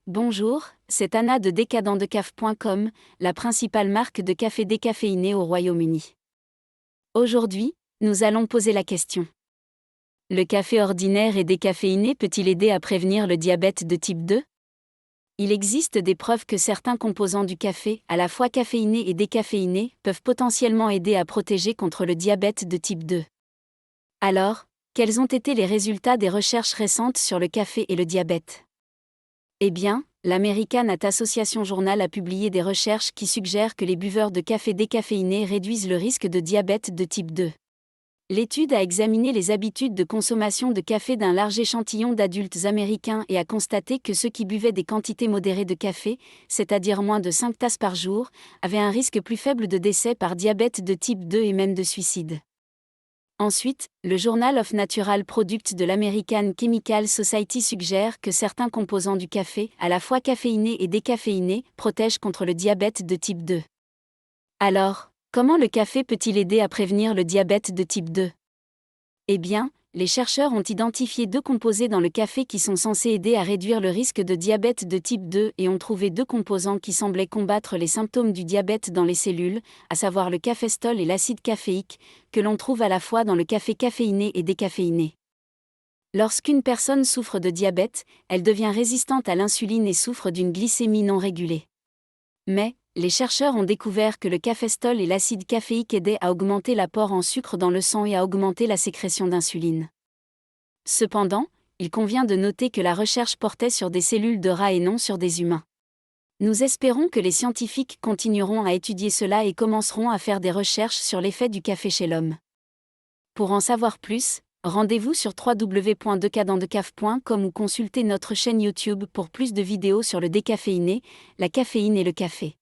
Bonjour, c'est Anna de decadentdecaf.com, la principale marque de café décaféiné au Royaume-Uni. Aujourd'hui, nous allons poser la question. Le café ordinaire et décaféiné peut-il aider à prévenir le diabète de type 2 ? Il existe des preuves que certains composants du café, à la fois caféinés et décaféinés, peuvent potentiellement aider à protéger contre le diabète de type 2. Alors, quels ont été les résultats des recherches récentes sur le café et le diabète ? Eh bien, l'American Association Journal a publié des recherches qui suggèrent que les buveurs de café décaféiné réduisent le risque de diabète de type 2. L'étude a examiné les habitudes de consommation de café d'un large échantillon d'adultes américains et a constaté que ceux qui buvaient des quantités modérées de café, c'est-à-dire moins de 5 tasses par jour, avaient un risque plus faible de décès par diabète de type 2 et même de suicide. Ensuite, le Journal of Natural Products de l'American Chemical Society suggère que certains composants du café, à la fois caféinés et décaféinés, protègent contre le diabète de type 2. Alors, comment le café peut-il aider à prévenir le diabète de type 2 ? Eh bien, les chercheurs ont identifié 2 composés dans le café qui sont censés aider à réduire le risque de diabète de type 2 et ont trouvé 2 composants qui semblaient combattre les symptômes du diabète dans les cellules, à savoir le caféstol et l'acide caféique, que l'on trouve à la fois dans le café caféiné et décaféiné. Lorsqu'une personne souffre de diabète, elle devient résistante à l'insuline et souffre d'une glycémie non régulée. Mais, les chercheurs ont découvert que le caféstol et l'acide caféique aidaient à augmenter l'apport en sucre dans le sang et à augmenter la sécrétion d'insuline. Cependant, il convient de noter que la recherche portait sur des cellules de rats et non sur des humains. Nous espérons que les scientifiques continueront à étudier cela et commenceront à faire des recherches sur l'effet du café chez l'homme. Pour en savoir plus, rendez-vous sur www.decadentdecaf.com ou consultez notre chaîne YouTube pour plus de vidéos sur le décaféiné, la caféine et le café.